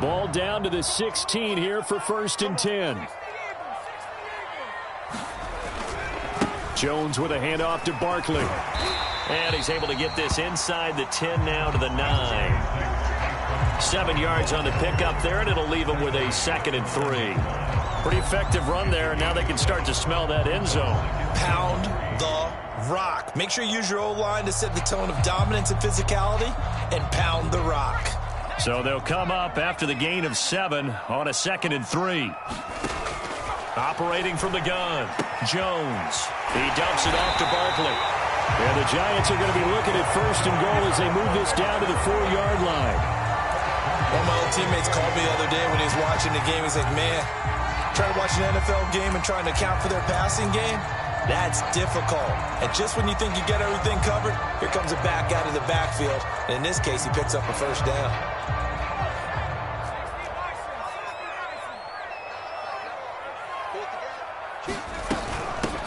Ball down to the 16 here for 1st and 10. Jones with a handoff to Barkley. And he's able to get this inside the 10 now to the 9. 7 yards on the pickup there, and it'll leave him with a 2nd and 3. Pretty effective run there. Now they can start to smell that end zone. Pound the rock. Make sure you use your O-line to set the tone of dominance and physicality, and pound the rock. So they'll come up after the gain of 7 on a 2nd and 3. Operating from the gun, Jones. He dumps it off to Barkley. And the Giants are going to be looking at 1st and goal as they move this down to the 4-yard line. One of my old teammates called me the other day when he was watching the game. He's like, man, trying to watch an NFL game and trying to account for their passing game, that's difficult. And just when you think you get everything covered, here comes a back out of the backfield. And in this case, he picks up a 1st down.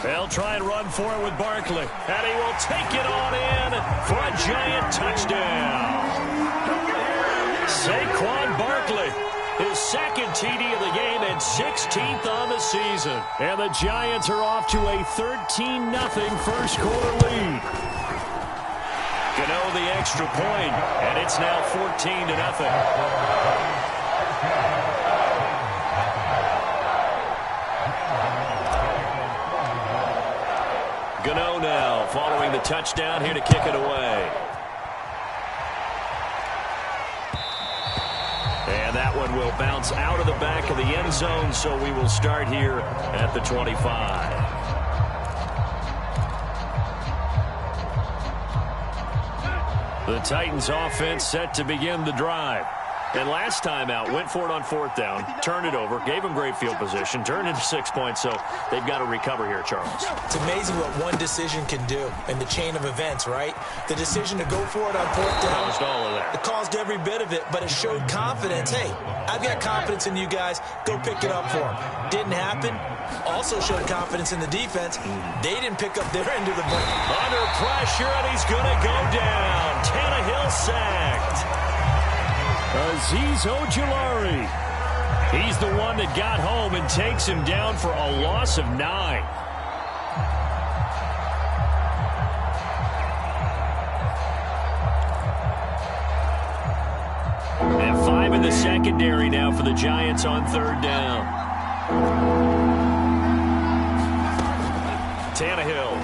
They'll try and run for it with Barkley. And he will take it on in for a Giant touchdown. Saquon Barkley, his 2nd TD of the game and 16th on the season. And the Giants are off to a 13-0 first quarter lead. Gano the extra point, and it's now 14-0. Gano now following the touchdown here to kick it away. And that one will bounce out of the back of the end zone, so we will start here at the 25. The Titans offense set to begin the drive. And last time out, went for it on 4th down, turned it over, gave them great field position, turned into 6 points, so they've got to recover here, Charles. It's amazing what one decision can do in the chain of events, right? The decision to go for it on 4th down. Caused all of that. It caused every bit of it, but it showed confidence. Hey, I've got confidence in you guys. Go pick it up for them. Didn't happen. Also showed confidence in the defense. They didn't pick up their end of the ball. Under pressure, and he's going to go down. Tannehill sacked. Azeez Ojulari. He's the one that got home and takes him down for a loss of 9. And 5 in the secondary now for the Giants on 3rd down. Tannehill.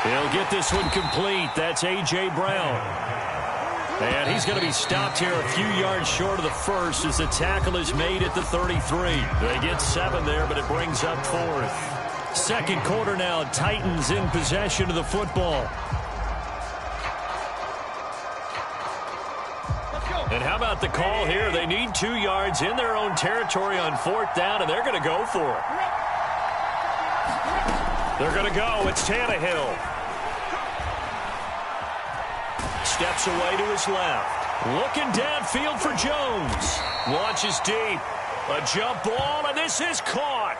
He'll get this one complete. That's A.J. Brown. And he's going to be stopped here a few yards short of the 1st as the tackle is made at the 33. They get 7 there, but it brings up 4th. 2nd quarter now, Titans in possession of the football. And how about the call here? They need 2 yards in their own territory on 4th down, and they're going to go for it. They're going to go. It's Tannehill. Steps away to his left. Looking downfield for Jones. Launches deep. A jump ball, and this is caught.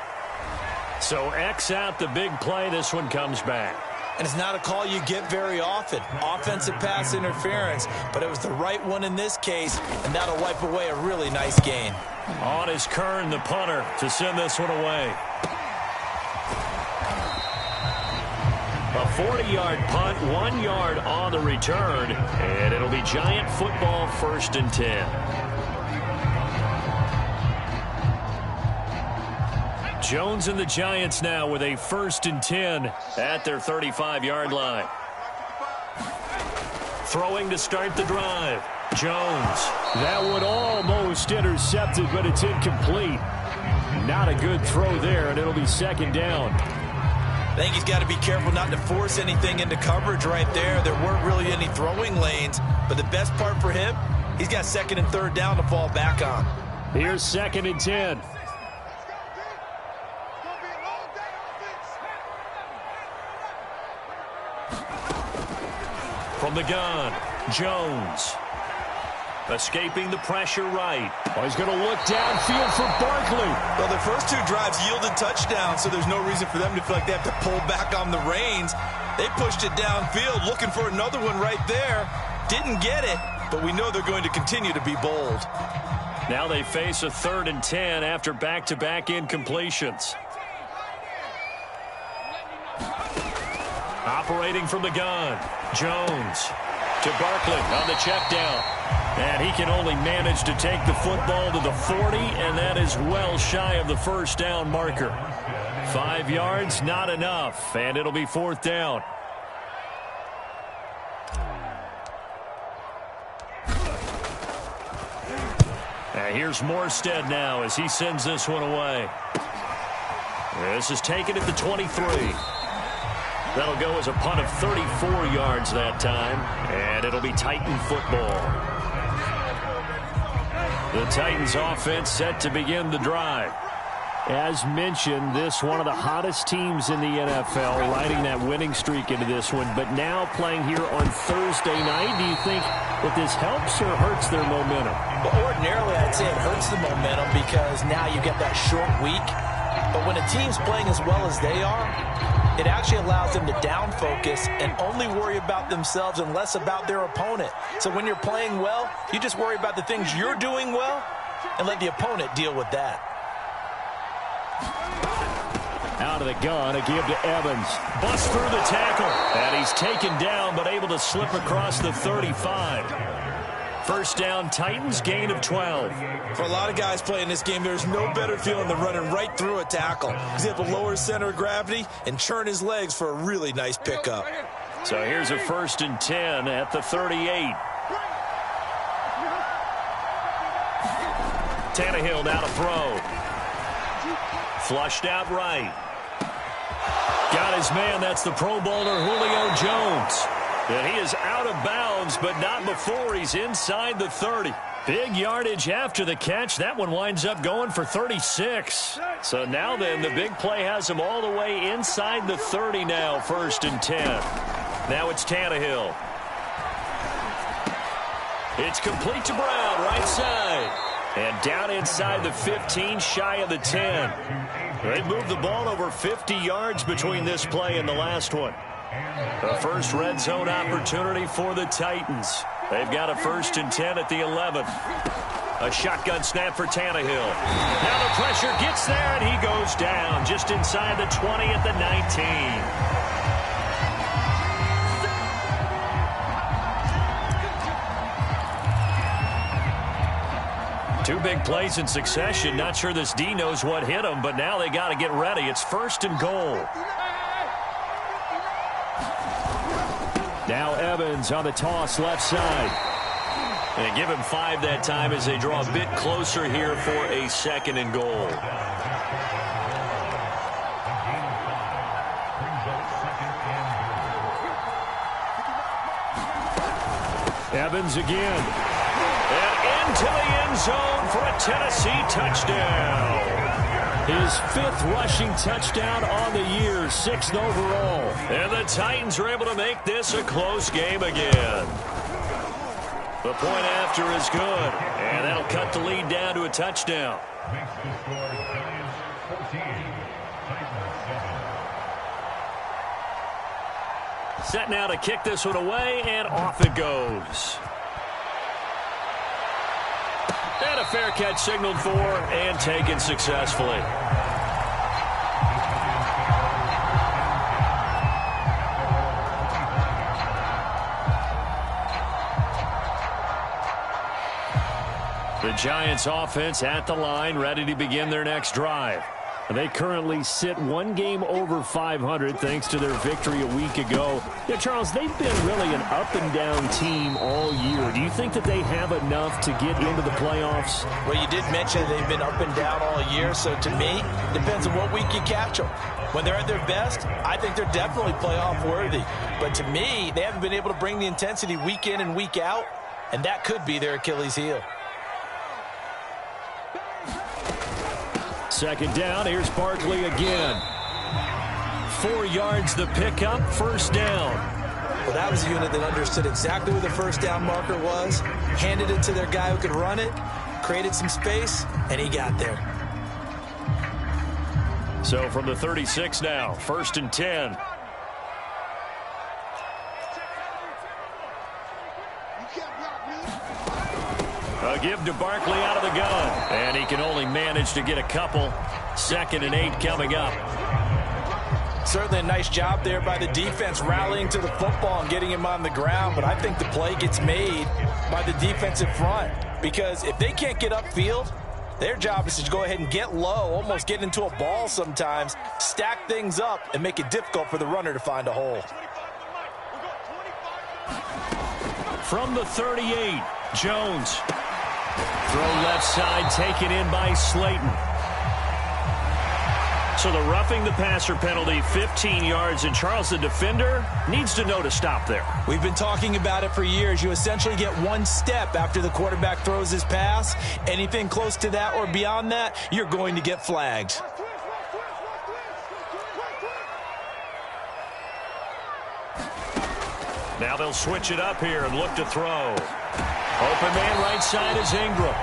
So X out the big play. This one comes back. And it's not a call you get very often. Offensive pass interference, but it was the right one in this case, and that'll wipe away a really nice gain. On is Kern, the punter, to send this one away. A 40-yard punt, 1 yard on the return, and it'll be Giant football 1st and 10. Jones and the Giants now with a 1st and 10 at their 35-yard line. Throwing to start the drive. Jones. That one almost intercepted, but it's incomplete. Not a good throw there, and it'll be 2nd down. I think he's got to be careful not to force anything into coverage right there. There weren't really any throwing lanes, but the best part for him, he's got 2nd and 3rd down to fall back on. Here's 2nd and 10. From the gun, Jones. Escaping the pressure right. Oh, he's going to look downfield for Barkley. Well, their first 2 drives yielded touchdowns, so there's no reason for them to feel like they have to pull back on the reins. They pushed it downfield, looking for another one right there. Didn't get it. but we know they're going to continue to be bold. Now they face a 3rd and 10 after back-to-back incompletions. Operating from the gun, Jones to Barkley on the check down. And he can only manage to take the football to the 40, and that is well shy of the first down marker. 5 yards, not enough, and it'll be 4th down. And here's Morstead now as he sends this one away. This is taken at the 23. That'll go as a punt of 34 yards that time, and it'll be Titan football. The Titans offense set to begin the drive. As mentioned, this one of the hottest teams in the NFL, riding that winning streak into this one, but now playing here on Thursday night. Do you think that this helps or hurts their momentum? Well, ordinarily, I'd say it hurts the momentum because now you get that short week. But when a team's playing as well as they are, it actually allows them to down focus and only worry about themselves and less about their opponent. So when you're playing well, you just worry about the things you're doing well and let the opponent deal with that. Out of the gun, a give to Evans. Busts through the tackle. And he's taken down, but able to slip across the 35. First down, Titans, gain of 12. For a lot of guys playing this game, there's no better feeling than running right through a tackle. He's able to lower his center of gravity and churn his legs for a really nice pickup. So here's a 1st and 10 at the 38. Tannehill now to throw. Flushed out right. Got his man. That's the Pro Bowler Julio Jones. And he is out of bounds, but not before he's inside the 30. Big yardage after the catch. That one winds up going for 36. So now then, the big play has him all the way inside the 30 now, 1st and 10. Now it's Tannehill. It's complete to Brown, right side. And down inside the 15, shy of the 10. They moved the ball over 50 yards between this play and the last one. The first red zone opportunity for the Titans. They've got a 1st and 10 at the 11th. A shotgun snap for Tannehill. Now the pressure gets there, and he goes down just inside the 20 at the 19. Two big plays in succession. Not sure this D knows what hit him, but now they got to get ready. It's 1st and goal. Now Evans on the toss left side. And give him 5 that time as they draw a bit closer here for a 2nd and goal. Evans again. And into the end zone for a Tennessee touchdown. His 5th rushing touchdown on the year, 6th overall. And the Titans are able to make this a close game again. The point after is good, and that'll cut the lead down to a touchdown. Set now to kick this one away, and off it goes. And a fair catch signaled for and taken successfully. The Giants offense at the line, ready to begin their next drive. They currently sit 1 game over 500 thanks to their victory a week ago. Yeah, Charles, they've been really an up-and-down team all year. Do you think that they have enough to get into the playoffs? Well, you did mention they've been up and down all year, so to me, depends on what week you catch them. When they're at their best, I think they're definitely playoff worthy. But to me, they haven't been able to bring the intensity week in and week out, and that could be their Achilles heel. 2nd down, here's Barkley again. 4 yards the pickup, 1st down. Well, that was a unit that understood exactly where the 1st down marker was, handed it to their guy who could run it, created some space, and he got there. So from the 36 now, 1st and 10. A give to Barkley out of the gun. And he can only manage to get a couple. 2nd and 8 coming up. Certainly a nice job there by the defense rallying to the football and getting him on the ground. But I think the play gets made by the defensive front. Because if they can't get upfield, their job is to go ahead and get low, almost get into a ball sometimes, stack things up, and make it difficult for the runner to find a hole. From the 38, Jones. Throw left side, taken in by Slayton. So the roughing the passer penalty, 15 yards, and Charles, the defender, needs to know to stop there. We've been talking about it for years. You essentially get one step after the quarterback throws his pass. Anything close to that or beyond that, you're going to get flagged. Now they'll switch it up here and look to throw. Open man right side is Ingram.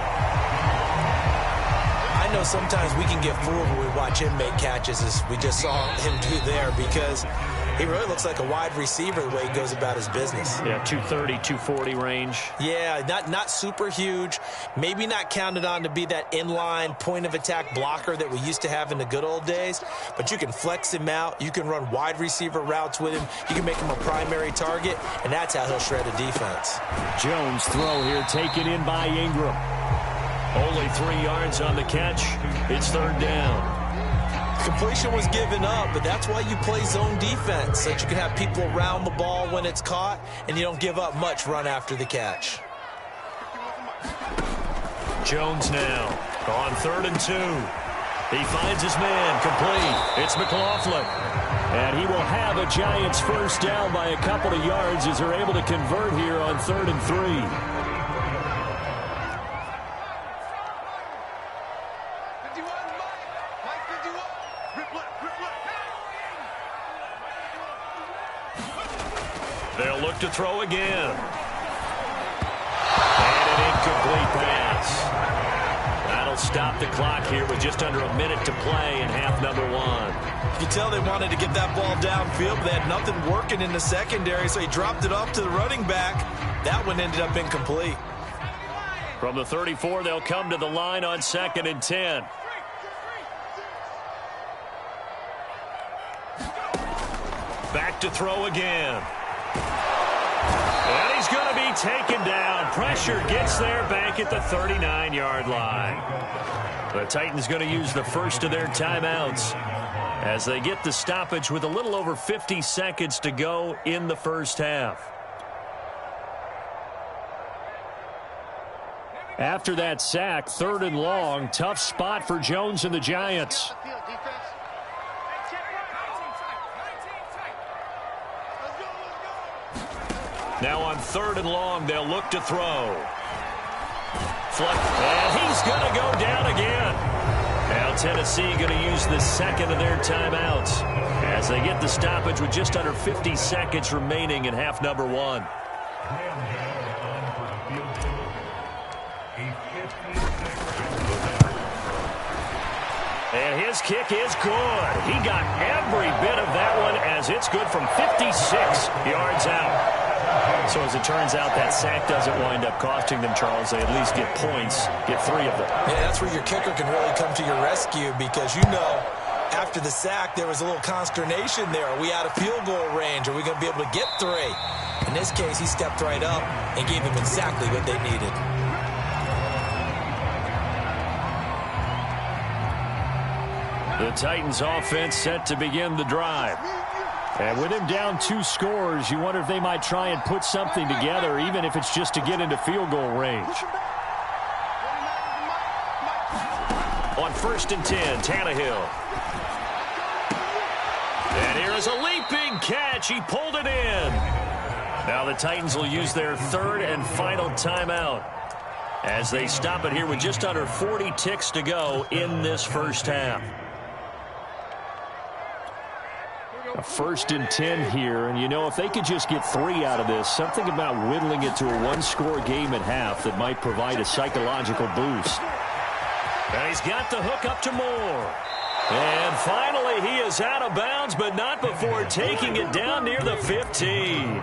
I know sometimes we can get fooled when we watch him make catches, as we just saw him do there, because he really looks like a wide receiver the way he goes about his business. Yeah, 230, 240 range. Yeah, not super huge. Maybe not counted on to be that inline point-of-attack blocker that we used to have in the good old days, but you can flex him out. You can run wide receiver routes with him. You can make him a primary target, and that's how he'll shred a defense. Jones throw here taken in by Ingram. Only 3 yards on the catch. It's 3rd down. Completion was given up, but that's why you play zone defense, so that you can have people around the ball when it's caught, and you don't give up much run after the catch. Jones now on 3rd and 2. He finds his man, complete. It's McLaughlin. And he will have a Giants first down by a couple of yards as they're able to convert here on 3rd and 3. They'll look to throw again. And an incomplete pass. That'll stop the clock here with just under a minute to play in half number 1. You can tell they wanted to get that ball downfield, but they had nothing working in the secondary, so he dropped it off to the running back. That one ended up incomplete. From the 34, they'll come to the line on 2nd and 10. Back to throw again. And he's going to be taken down. Pressure gets there back at the 39-yard line. The Titans going to use the first of their timeouts as they get the stoppage with a little over 50 seconds to go in the first half. After that sack, 3rd and long, tough spot for Jones and the Giants. Now on 3rd and long, they'll look to throw. And he's going to go down again. Now Tennessee going to use the second of their timeouts as they get the stoppage with just under 50 seconds remaining in half number 1. And his kick is good. He got every bit of that one as it's good from 56 yards out. So as it turns out, that sack doesn't wind up costing them, Charles. They at least get points, get 3 of them. Yeah, that's where your kicker can really come to your rescue, because you know after the sack there was a little consternation there. Are we out of field goal range? Are we going to be able to get 3? In this case, he stepped right up and gave them exactly what they needed. The Titans offense set to begin the drive. And with him down 2 scores, you wonder if they might try and put something together, even if it's just to get into field goal range. On 1st and 10, Tannehill. And here is a leaping catch. He pulled it in. Now the Titans will use their 3rd and final timeout as they stop it here with just under 40 ticks to go in this first half. A 1st and 10 here, and you know, if they could just get 3 out of this, something about whittling it to a 1-score game at half that might provide a psychological boost. And he's got the hook up to Moore. And finally, he is out of bounds, but not before taking it down near the 15.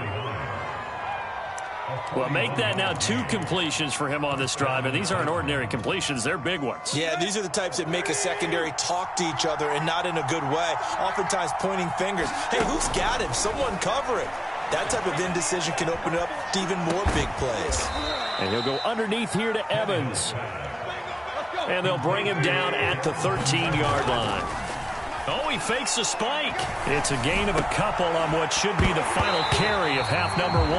Well, make that now 2 completions for him on this drive, and these aren't ordinary completions. They're big ones. Yeah, these are the types that make a secondary talk to each other and not in a good way, oftentimes pointing fingers. Hey, who's got him? Someone cover it. That type of indecision can open up to even more big plays. And he'll go underneath here to Evans. And they'll bring him down at the 13-yard line. Oh, he fakes a spike. It's a gain of a couple on what should be the final carry of half number 1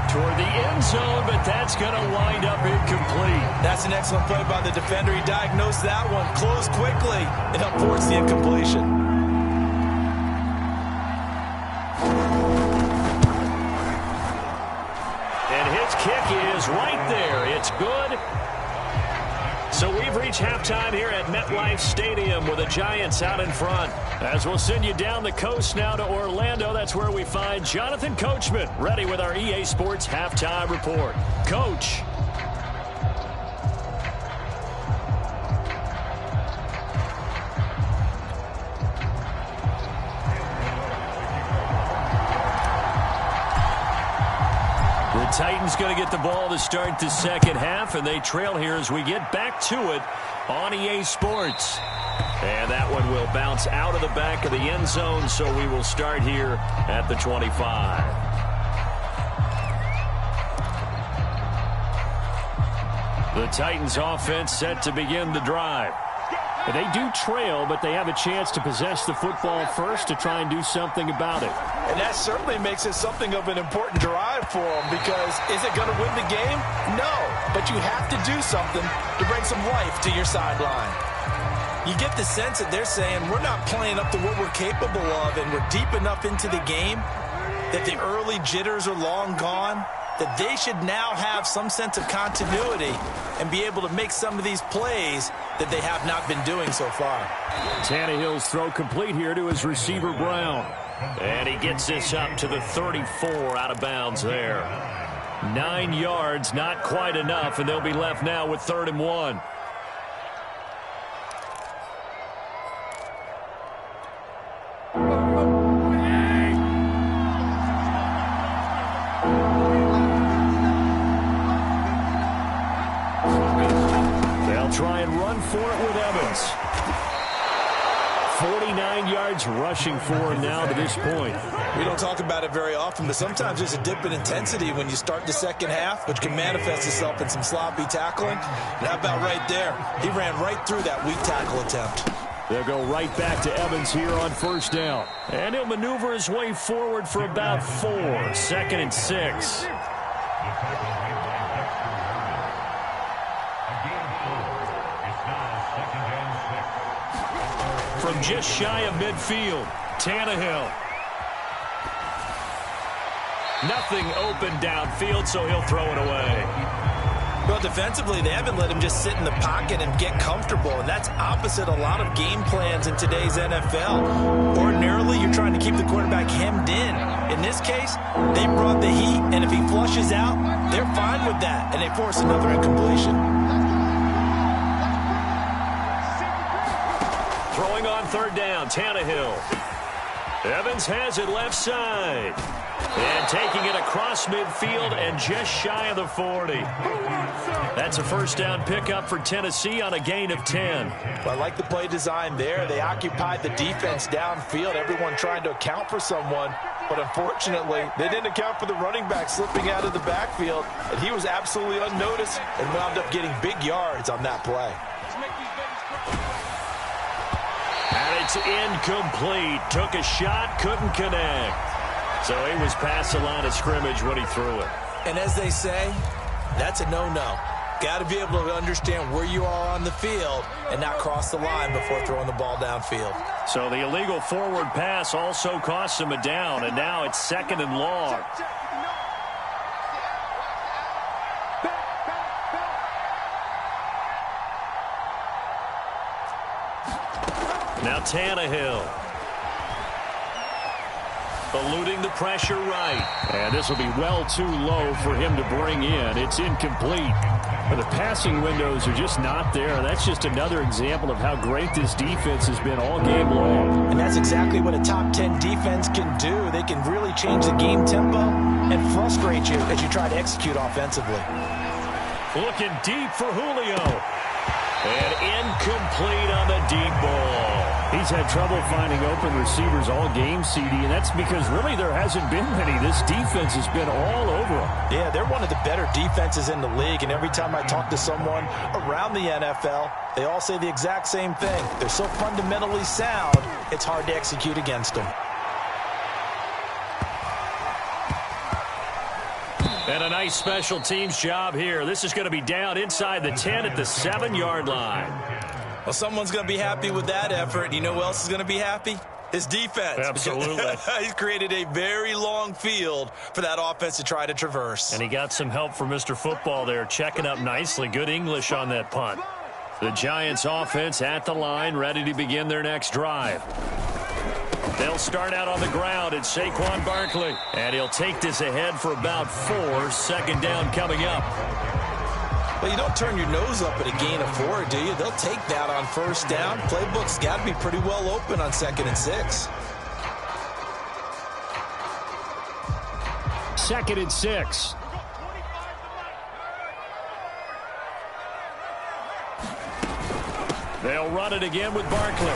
toward the end zone, but that's going to wind up incomplete. That's an excellent play by the defender. He diagnosed that one, closed quickly, and helped force the incompletion. And his kick is right there. It's good. So we've reached halftime here at MetLife Stadium with the Giants out in front. As we'll send you down the coast now to Orlando, that's where we find Jonathan Coachman ready with our EA Sports Halftime Report. Coach. The Titans going to get the ball to start the second half, and they trail here as we get back to it on EA Sports. And that one will bounce out of the back of the end zone, so we will start here at the 25. The Titans offense set to begin the drive. They do trail, but they have a chance to possess the football first to try and do something about it. And that certainly makes it something of an important drive for them, because is it going to win the game? No, but you have to do something to bring some life to your sideline. You get the sense that they're saying we're not playing up to what we're capable of, and we're deep enough into the game that the early jitters are long gone, that they should now have some sense of continuity and be able to make some of these plays that they have not been doing so far. Tannehill's throw complete here to his receiver, Brown. And he gets this up to the 34 out of bounds there. 9 yards, not quite enough, and they'll be left now with 3rd and 1. Try and run for it with Evans. 49 yards rushing for him now to this point. We don't talk about it very often, but sometimes there's a dip in intensity when you start the second half, which can manifest itself in some sloppy tackling. And how about right there? He ran right through that weak tackle attempt. They'll go right back to Evans here on 1st down. And he'll maneuver his way forward for about 4. 2nd and 6. From just shy of midfield, Tannehill. Nothing open downfield, so he'll throw it away. Well, defensively, they haven't let him just sit in the pocket and get comfortable, and that's opposite a lot of game plans in today's NFL. Ordinarily, you're trying to keep the quarterback hemmed in. In this case, they brought the heat, and if he flushes out, they're fine with that, and they force another incompletion. Throwing on 3rd down, Tannehill. Evans has it left side. And taking it across midfield and just shy of the 40. That's a 1st down pickup for Tennessee on a gain of 10. Well, I like the play design there. They occupied the defense downfield, everyone trying to account for someone. But unfortunately, they didn't account for the running back slipping out of the backfield. And he was absolutely unnoticed and wound up getting big yards on that play. And it's incomplete. Took a shot, couldn't connect. So he was past the line of scrimmage when he threw it. And as they say, that's a no-no. Got to be able to understand where you are on the field and not cross the line before throwing the ball downfield. So the illegal forward pass also cost him a down, and now it's 2nd and long. Now Tannehill. Eluding the pressure right. And this will be well too low for him to bring in. It's incomplete. Well, the passing windows are just not there. That's just another example of how great this defense has been all game long. And that's exactly what a top 10 defense can do. They can really change the game tempo and frustrate you as you try to execute offensively. Looking deep for Julio. And incomplete on the deep ball. He's had trouble finding open receivers all game, CD, and that's because really there hasn't been many. This defense has been all over them. Yeah, they're one of the better defenses in the league, and every time I talk to someone around the NFL, they all say the exact same thing. They're so fundamentally sound, it's hard to execute against them. And a nice special teams job here. This is going to be down inside the 10 at the 7-yard line. Well, someone's going to be happy with that effort. You know who else is going to be happy? His defense. Absolutely. He's created a very long field for that offense to try to traverse. And he got some help from Mr. Football there, checking up nicely. Good English on that punt. The Giants offense at the line, ready to begin their next drive. They'll start out on the ground at Saquon Barkley. And he'll take this ahead for about 4. Second down coming up. Well, you don't turn your nose up at a gain of 4, do you? They'll take that on first down. Playbook's got to be pretty well open on 2nd and 6. 2nd and 6. They'll run it again with Barkley.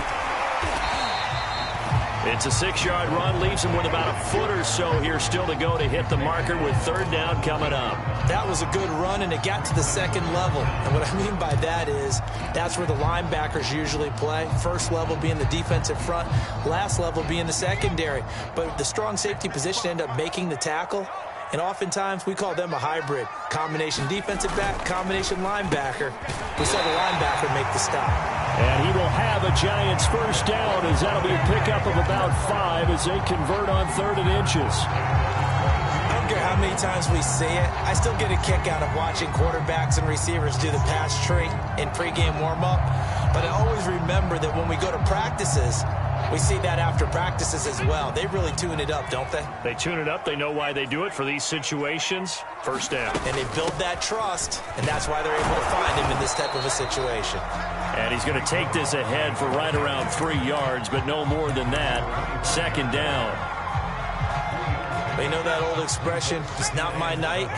It's a 6-yard run, leaves him with about a foot or so here still to go to hit the marker with 3rd down coming up. That was a good run, and it got to the 2nd level. And what I mean by that is that's where the linebackers usually play. First level being the defensive front, last level being the secondary. But the strong safety position ended up making the tackle. And oftentimes we call them a hybrid. Combination defensive back, combination linebacker. We saw the linebacker make the stop. And he will have a Giants first down as that'll be a pickup of about 5 as they convert on 3rd and inches. I don't care how many times we see it. I still get a kick out of watching quarterbacks and receivers do the pass tree in pregame warm-up. But I always remember that when we go to practices, we see that after practices as well. They really tune it up, don't they? They tune it up. They know why they do it for these situations. First down. And they build that trust, and that's why they're able to find him in this type of a situation. And he's going to take this ahead for right around 3 yards, but no more than that. 2nd down. They know that old expression, it's not my night.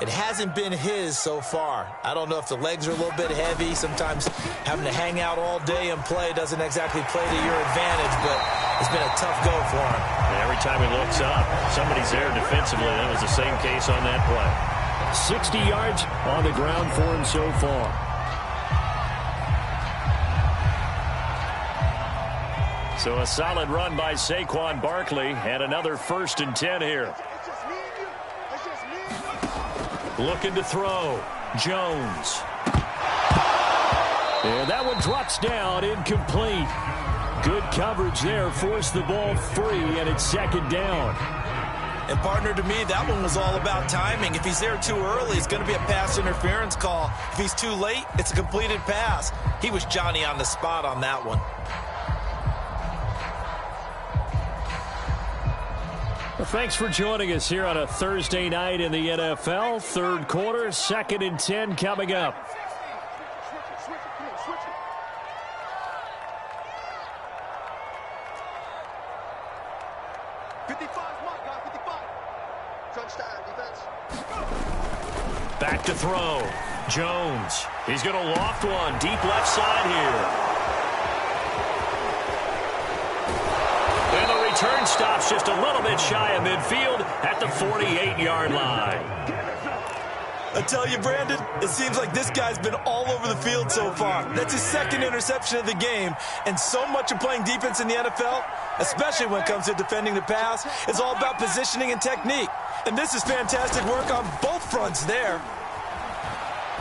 It hasn't been his so far. I don't know if the legs are a little bit heavy. Sometimes having to hang out all day and play doesn't exactly play to your advantage, but it's been a tough go for him. And every time he looks up, somebody's there defensively. That was the same case on that play. 60 yards on the ground for him so far. So a solid run by Saquon Barkley and another 1st and 10 here. Looking to throw. Jones. And that one drops down, incomplete. Good coverage there, forced the ball free, and it's 2nd down. And partner, to me, that one was all about timing. If he's there too early, it's going to be a pass interference call. If he's too late, it's a completed pass. He was Johnny on the spot on that one. Well, thanks for joining us here on a Thursday night in the NFL. 3rd quarter, 2nd and 10 coming up. Back to throw. Jones. He's going to loft one deep left side here. And the return stops just a little bit shy of midfield at the 48-yard line. I tell you, Brandon, it seems like this guy's been all over the field so far. That's his 2nd interception of the game. And so much of playing defense in the NFL, especially when it comes to defending the pass, is all about positioning and technique. And this is fantastic work on both fronts there.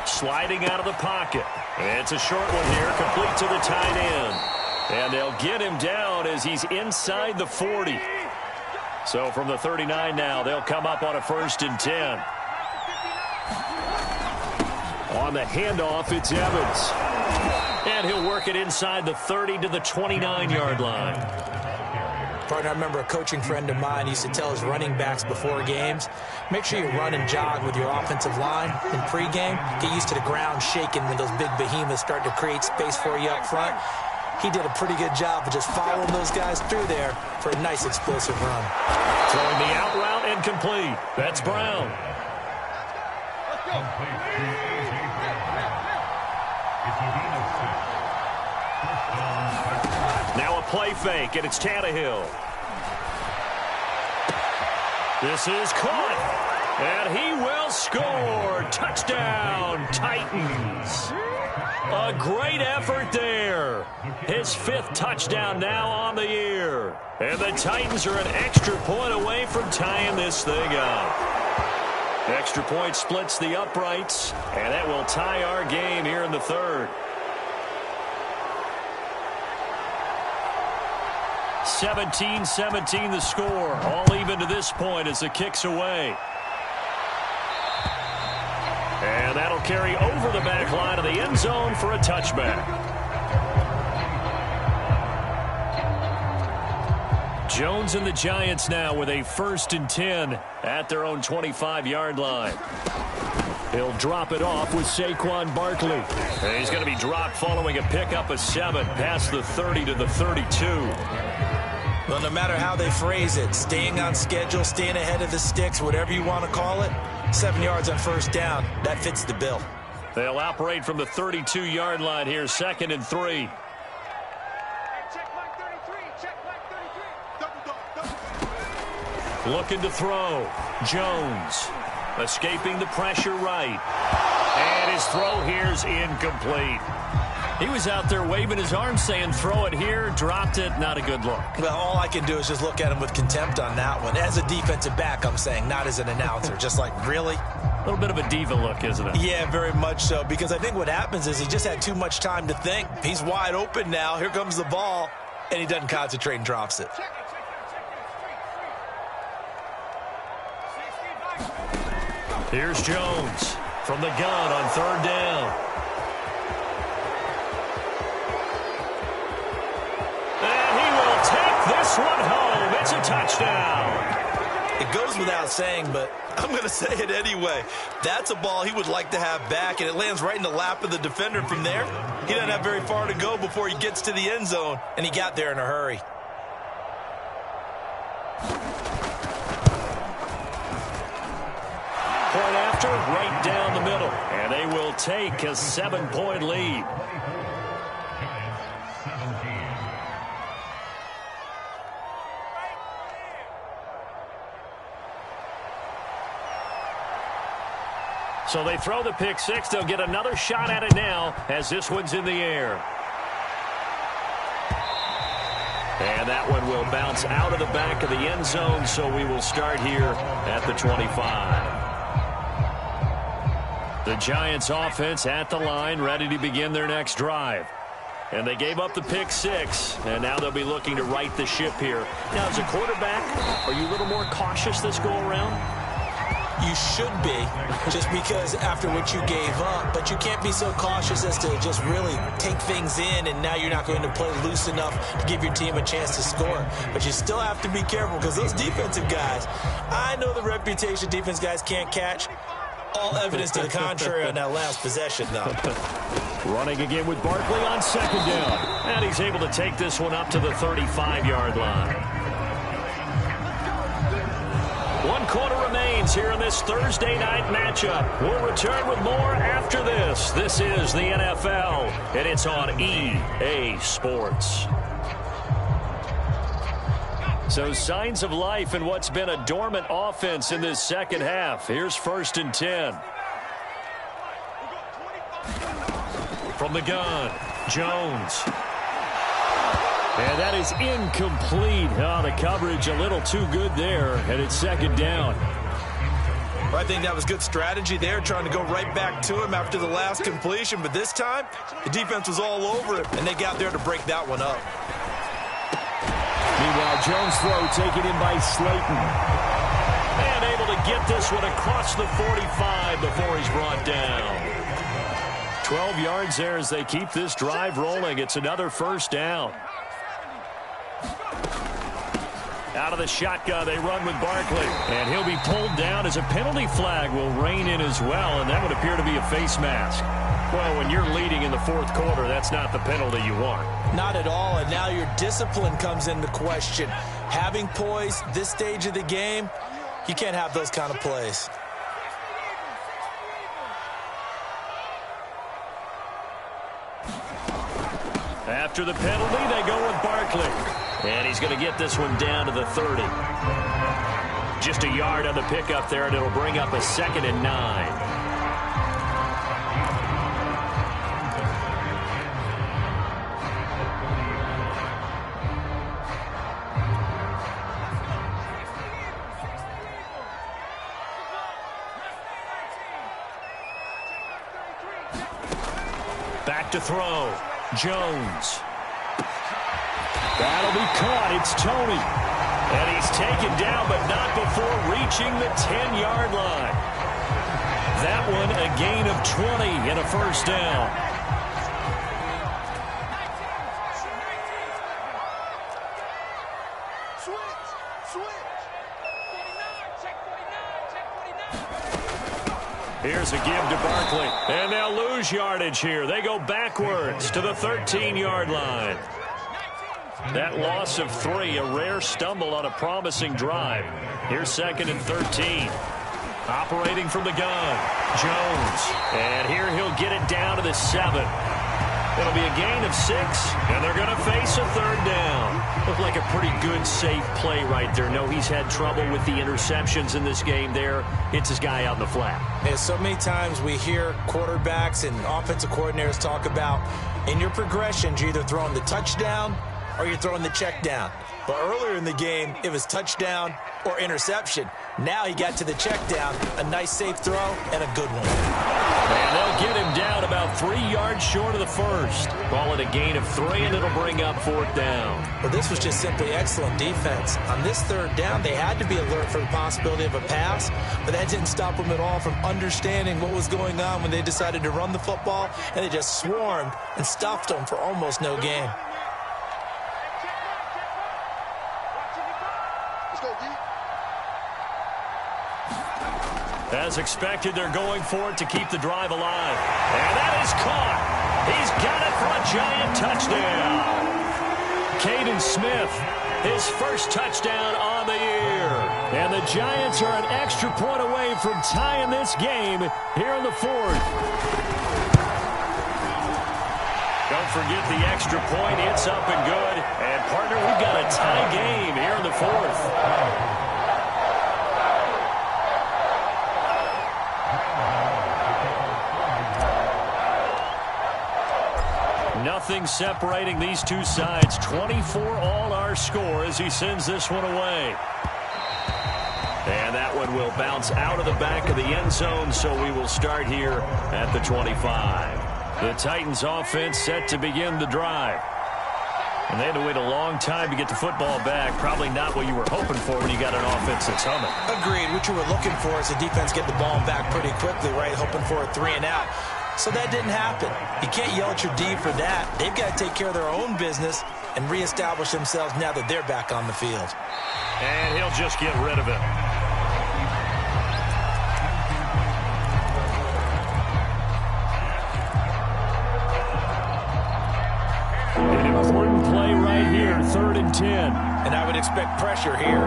Sliding out of the pocket. It's a short one here, complete to the tight end. And they'll get him down as he's inside the 40. So from the 39 now, they'll come up on a 1st and 10. On the handoff, it's Evans. And he'll work it inside the 30 to the 29-yard line. Partner, I remember a coaching friend of mine used to tell his running backs before games, make sure you run and jog with your offensive line in pregame. Get used to the ground shaking when those big behemoths start to create space for you up front. He did a pretty good job of just following those guys through there for a nice explosive run. Throwing the out route and complete. That's Brown. Let's go. Now a play fake, and it's Tannehill. This is caught, and he will score. Touchdown, Titans. A great effort there. His 5th touchdown now on the year. And the Titans are an extra point away from tying this thing up. Extra point splits the uprights, and that will tie our game here in the 3rd. 17-17 the score. All even to this point as the kick's away. And that'll carry over the back line of the end zone for a touchback. Jones and the Giants now with a 1st and 10 at their own 25-yard line. He'll drop it off with Saquon Barkley. And he's going to be dropped following a pickup of 7 past the 30 to the 32. Well, no matter how they phrase it, staying on schedule, staying ahead of the sticks, whatever you want to call it, 7 yards on 1st down, that fits the bill. They'll operate from the 32-yard line here, 2nd and 3. Looking to throw. Jones escaping the pressure right. And his throw here's incomplete. He was out there waving his arms saying throw it here, dropped it, not a good look. Well, all I can do is just look at him with contempt on that one. As a defensive back, I'm saying, not as an announcer. Just like, really? A little bit of a diva look, isn't it? Yeah, very much so, because I think what happens is he just had too much time to think. He's wide open now. Here comes the ball, and he doesn't concentrate and drops it. Here's Jones from the gun on 3rd down. And he will take this one home. It's a touchdown. It goes without saying, but I'm going to say it anyway. That's a ball he would like to have back, and it lands right in the lap of the defender from there. He doesn't have very far to go before he gets to the end zone, and he got there in a hurry. Point after, right down the middle. And they will take a 7-point lead. So they throw the pick 6. They'll get another shot at it now as this one's in the air. And that one will bounce out of the back of the end zone, so we will start here at the 25. The Giants offense at the line, ready to begin their next drive. And they gave up the pick 6, and now they'll be looking to right the ship here. Now, as a quarterback, are you a little more cautious this go-around? You should be, just because after what you gave up, but you can't be so cautious as to just really take things in, and now you're not going to play loose enough to give your team a chance to score. But you still have to be careful, because those defensive guys, I know the reputation defense guys can't catch. All evidence to the contrary on that last possession, though. Running again with Barkley on 2nd down. And he's able to take this one up to the 35-yard line. 1 quarter remains here in this Thursday night matchup. We'll return with more after this. This is the NFL, and it's on EA Sports. So signs of life in what's been a dormant offense in this second half. Here's 1st and 10. From the gun, Jones. And that is incomplete. Oh, the coverage a little too good there, and it's 2nd down. Well, I think that was good strategy there, trying to go right back to him after the last completion. But this time, the defense was all over it, and they got there to break that one up. Meanwhile, Jones' throw taken in by Slayton. And able to get this one across the 45 before he's brought down. 12 yards there as they keep this drive rolling. It's another 1st down. Out of the shotgun, they run with Barkley. And he'll be pulled down as a penalty flag will rein in as well, and that would appear to be a face mask. Well, when you're leading in the fourth quarter, that's not the penalty you want. Not at all, and now your discipline comes into question. Having poise this stage of the game, you can't have those kind of plays. After the penalty, they go with Barkley. And he's going to get this one down to the 30. Just a yard on the pickup there, and it'll bring up a 2nd and 9. Back to throw. Jones. That'll be caught. It's Tony. And he's taken down, but not before reaching the 10-yard line. That one a gain of 20 and a first down. Here's a give to Barkley. And they'll lose yardage here. They go backwards to the 13-yard line. That loss of 3, a rare stumble on a promising drive. Here's 2nd and 13. Operating from the gun, Jones. And here he'll get it down to the 7. It'll be a gain of 6, and they're going to face a 3rd down. Looked like a pretty good, safe play right there. No, he's had trouble with the interceptions in this game there. Hits his guy out in the flat. Yeah, so many times we hear quarterbacks and offensive coordinators talk about in your progressions, you're either throwing the touchdown or you're throwing the check down. But earlier in the game, it was touchdown or interception. Now he got to the check down, a nice safe throw, and a good one. And they'll get him down about 3 yards short of the first. Call it a gain of 3, and it'll bring up 4th down. Well, this was just simply excellent defense. On this 3rd down, they had to be alert for the possibility of a pass, but that didn't stop them at all from understanding what was going on when they decided to run the football, and they just swarmed and stuffed them for almost no gain. As expected, they're going for it to keep the drive alive. And that is caught. He's got it for a giant touchdown. Caden Smith, his first touchdown on the year. And the Giants are an extra point away from tying this game here in the 4th. Don't forget the extra point. It's up and good. And, partner, we've got a tie game here in the 4th. Nothing separating these two sides. 24 all our score as he sends this one away. And that one will bounce out of the back of the end zone, so we will start here at the 25. The Titans offense set to begin the drive. And they had to wait a long time to get the football back. Probably not what you were hoping for when you got an offense that's humming. Agreed. What you were looking for is the defense get the ball back pretty quickly, right? Hoping for a 3 and out. So that didn't happen. You can't yell at your D for that. They've got to take care of their own business and reestablish themselves now that they're back on the field. And he'll just get rid of it. An important play right here, 3rd and 10. And I would expect pressure here.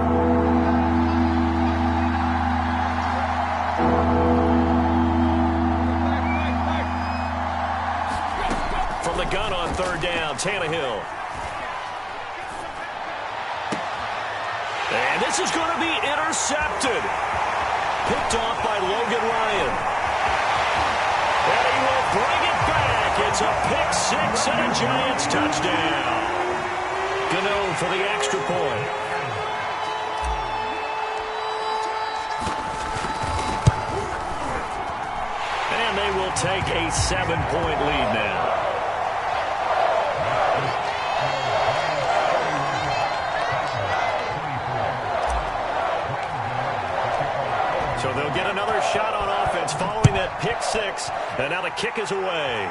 From the gun on 3rd down, Tannehill. And this is going to be intercepted. Picked off by Logan Ryan. And he will bring it back. It's a pick 6 and a Giants touchdown. Gano for the extra point. And they will take a 7-point lead now. So they'll get another shot on offense following that pick 6. And now the kick is away.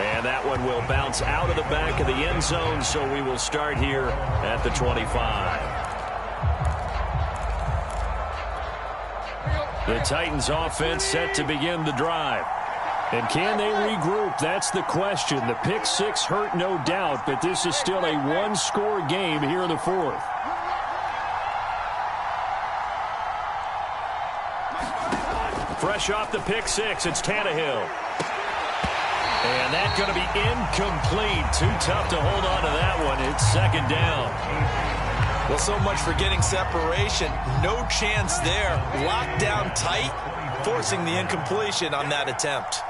And that one will bounce out of the back of the end zone, so we will start here at the 25. The Titans offense set to begin the drive. And can they regroup? That's the question. The pick six hurt, no doubt, but this is still a one-score game here in the fourth. Fresh off the pick six, it's Tannehill. And that's going to be incomplete. Too tough to hold on to that one. It's second down. Well, so much for getting separation. No chance there. Locked down tight, forcing the incompletion on that attempt.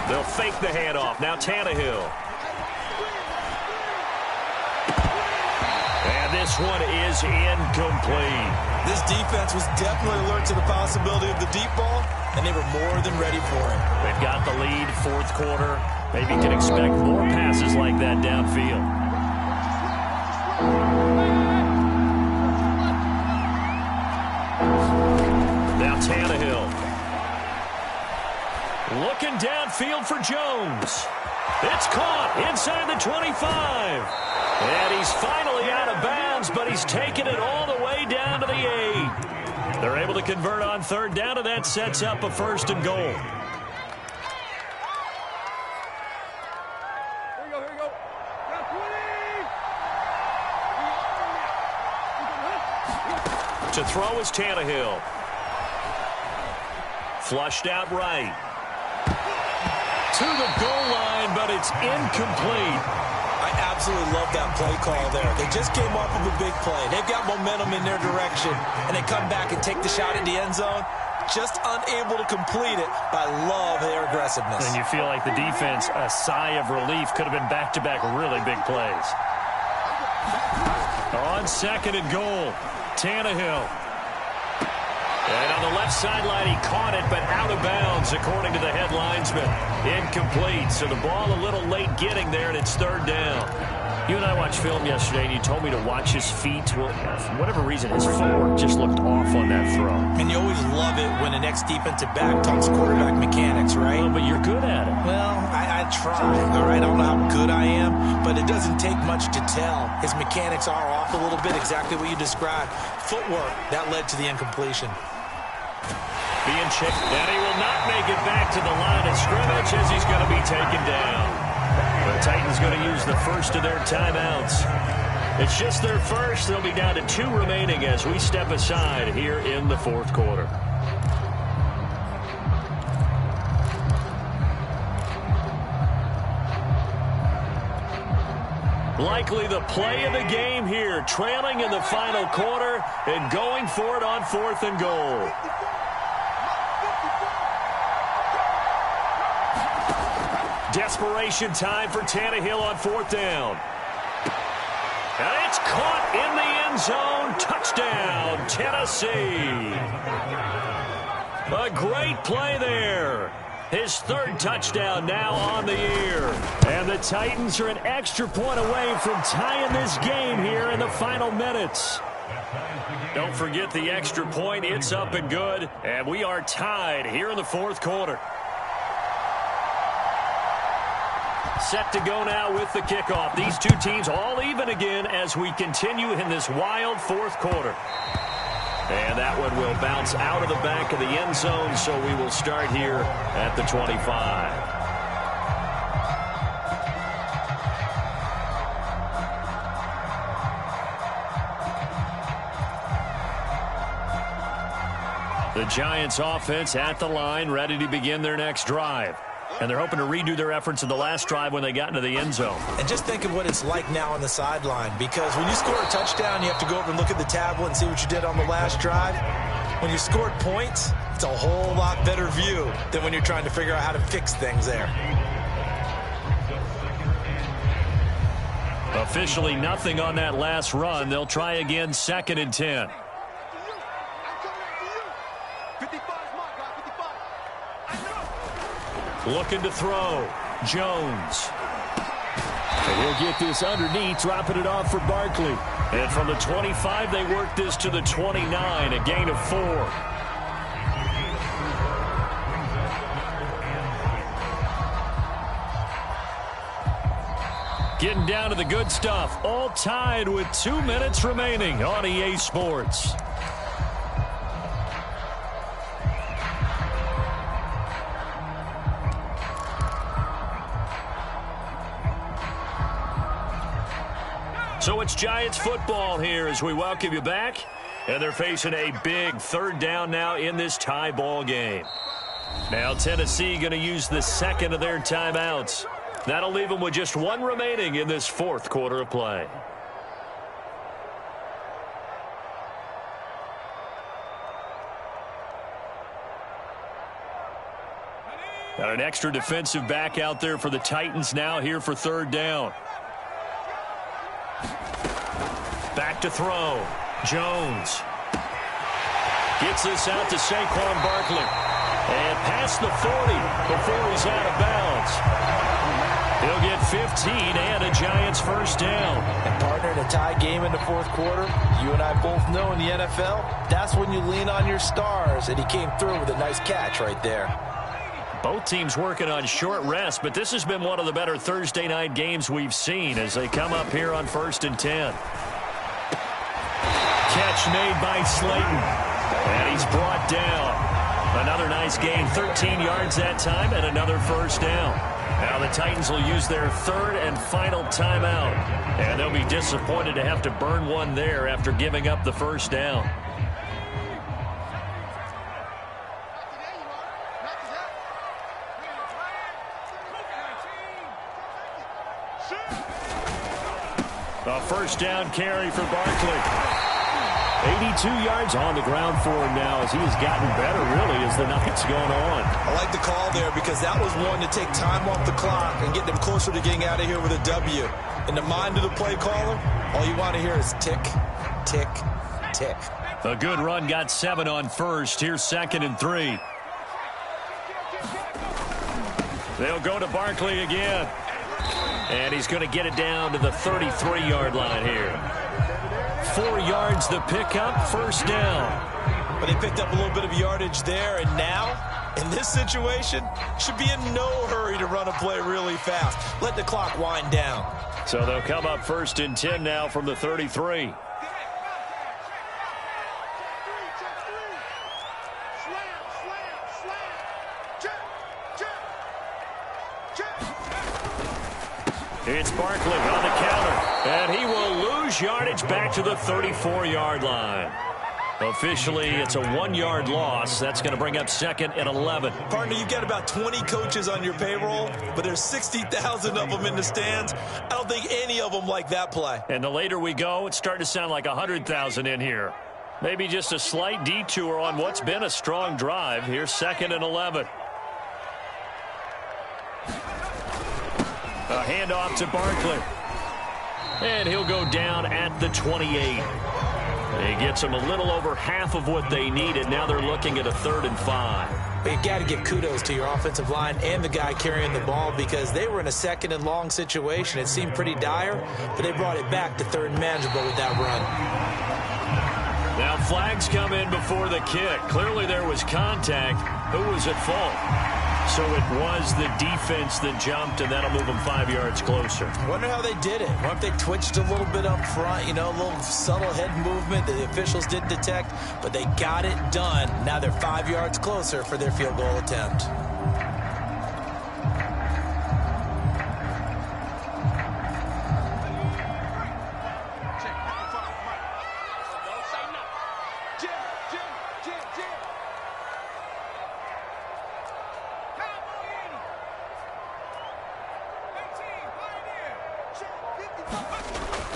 They'll fake the handoff. Now Tannehill. And this one is incomplete. This defense was definitely alert to the possibility of the deep ball, and they were more than ready for it. They've got the lead, fourth quarter. Maybe you can expect more passes like that downfield. Now Tannehill. Looking downfield for Jones. It's caught inside the 25. And he's finally out of bounds, but he's taken it all the way down to the 8. They're able to convert on third down, and that sets up a first and goal. Here we go. Got 20. To throw is Tannehill. Flushed out right. To the goal line, but it's incomplete. I absolutely love that play call there. They just came off of a big play. They've got momentum in their direction, and they come back and take the shot in the end zone, just unable to complete it. But I love their aggressiveness. And you feel like the defense, a sigh of relief, could have been back-to-back really big plays. On second and goal, Tannehill. And on the left sideline, he caught it, but out of bounds, according to the head linesman. Incomplete, so the ball a little late getting there, and it's third down. You and I watched film yesterday, and you told me to watch his feet. Well, for whatever reason, his footwork just looked off on that throw. And you always love it when the next defensive back talks quarterback mechanics, right? Well, but you're good at it. Well, I try, all right? I don't know how good I am, but it doesn't take much to tell. His mechanics are off a little bit, exactly what you described. Footwork, that led to the incompletion. Being chipped, and he will not make it back to the line of scrimmage as he's going to be taken down. The Titans going to use the first of their timeouts. It's just their first. They'll be down to 2 remaining as we step aside here in the fourth quarter. Likely the play of the game here, trailing in the final quarter and going for it on fourth and goal. Desperation time for Tannehill on fourth down. And it's caught in the end zone. Touchdown, Tennessee. A great play there. His third touchdown now on the year. And the Titans are an extra point away from tying this game here in the final minutes. Don't forget the extra point. It's up and good. And we are tied here in the fourth quarter. Set to go now with the kickoff. These two teams all even again as we continue in this wild fourth quarter. And that one will bounce out of the back of the end zone, so we will start here at the 25. The Giants offense at the line, ready to begin their next drive. And they're hoping to redo their efforts in the last drive when they got into the end zone. And just think of what it's like now on the sideline, because when you score a touchdown, you have to go over and look at the tablet and see what you did on the last drive. When you scored points, it's a whole lot better view than when you're trying to figure out how to fix things there. Officially nothing on that last run. They'll try again, second and 10. Looking to throw. Jones. And he'll get this underneath, dropping it off for Barkley. And from the 25, they work this to the 29, a gain of 4. Getting down to the good stuff. All tied with 2 minutes remaining on EA Sports. So it's Giants football here as we welcome you back. And they're facing a big third down now in this tie ball game. Now Tennessee going to use the second of their timeouts. That'll leave them with just one remaining in this fourth quarter of play. Got an extra defensive back out there for the Titans now here for third down. Back to throw. Jones gets this out to Saquon Barkley. And past the 40 before he's out of bounds. He'll get 15 and a Giants first down. And partner, in a tie game in the fourth quarter, you and I both know in the NFL, that's when you lean on your stars. And he came through with a nice catch right there. Both teams working on short rest, but this has been one of the better Thursday night games we've seen as they come up here on 1st and 10. Catch made by Slayton. And he's brought down. Another nice gain, 13 yards that time, and another first down. Now the Titans will use their third and final timeout. And they'll be disappointed to have to burn one there after giving up the first down. A first down carry for Barkley. 82 yards on the ground for him now as he has gotten better, really, as the night's going on. I like the call there because that was one to take time off the clock and get them closer to getting out of here with a W. In the mind of the play caller, all you want to hear is tick, tick, tick. A good run got 7 on first. Here's 2nd and 3. They'll go to Barkley again. And he's going to get it down to the 33-yard line here. 4 yards the pickup, first down. But they picked up a little bit of yardage there, and now, in this situation, should be in no hurry to run a play really fast. Let the clock wind down. So they'll come up 1st and 10 now from the 33. It's Barkley on the counter, and he will lose yardage back to the 34-yard line. Officially, it's a 1-yard loss. That's going to bring up 2nd and 11. Partner, you've got about 20 coaches on your payroll, but there's 60,000 of them in the stands. I don't think any of them like that play. And the later we go, it's starting to sound like 100,000 in here. Maybe just a slight detour on what's been a strong drive. Here's 2nd and 11. A handoff to Barkley. And he'll go down at the 28. He gets them a little over half of what they needed. Now they're looking at a 3rd and 5. But you've got to give kudos to your offensive line and the guy carrying the ball because they were in a 2nd and long situation. It seemed pretty dire, but they brought it back to 3rd and manageable with that run. Now flags come in before the kick. Clearly there was contact. Who was at fault? So it was the defense that jumped, and that'll move them 5 yards closer. Wonder how they did it. Wonder if they twitched a little bit up front, you know, a little subtle head movement that the officials didn't detect, but they got it done. Now they're 5 yards closer for their field goal attempt.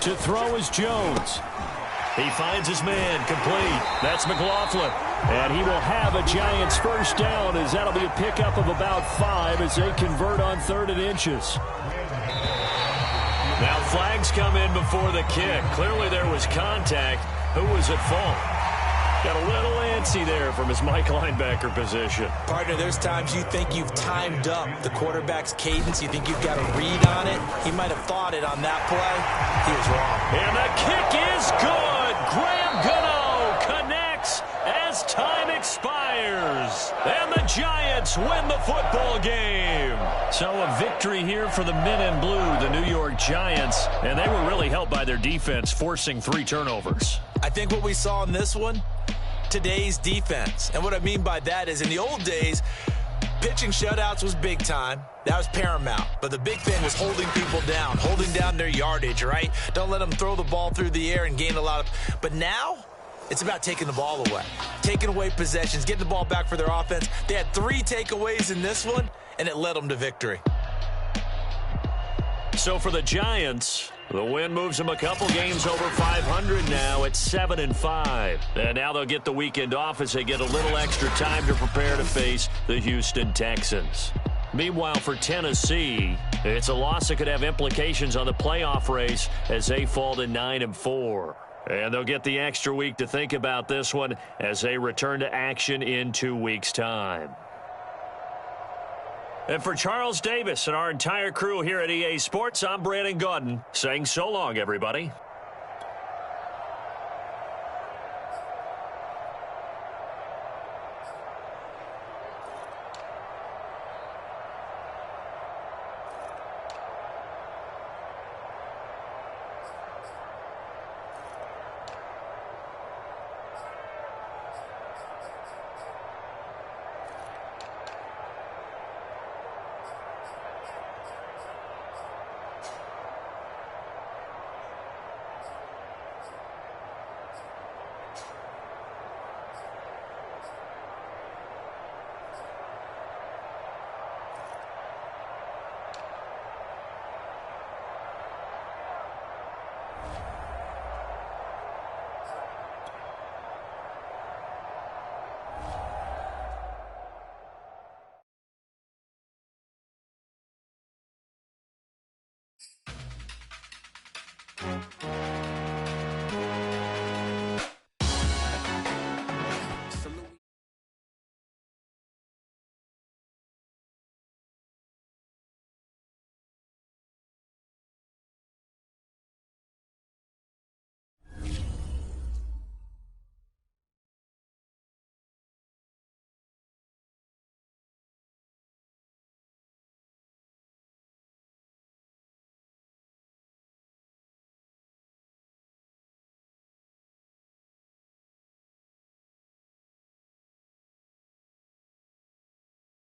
To throw is Jones. He finds his man, complete. That's McLaughlin. And he will have a Giants first down as that'll be a pickup of about 5 as they convert on 3rd and inches. Now flags come in before the kick. Clearly there was contact. Who was at fault? Got a little antsy there from his Mike linebacker position. Partner, there's times you think you've timed up the quarterback's cadence. You think you've got a read on it. He might have thought it on that play. He was wrong. And the kick is good. Graham Gano connects as time expires. scores. And the Giants win the football game. So a victory here for the men in blue, the New York Giants. And they were really helped by their defense, forcing 3 turnovers. I think what we saw in this one, today's defense. And what I mean by that is in the old days, pitching shutouts was big time. That was paramount. But the big thing was holding people down, holding down their yardage, right? Don't let them throw the ball through the air and gain a lot of... But now, it's about taking the ball away. Taking away possessions, getting the ball back for their offense. They had 3 takeaways in this one, and it led them to victory. So for the Giants, the win moves them a couple games over 500 now at 7-5. And now they'll get the weekend off as they get a little extra time to prepare to face the Houston Texans. Meanwhile, for Tennessee, it's a loss that could have implications on the playoff race as they fall to 9-4. And they'll get the extra week to think about this one as they return to action in 2 weeks' time. And for Charles Davis and our entire crew here at EA Sports, I'm Brandon Gaudin saying so long, everybody.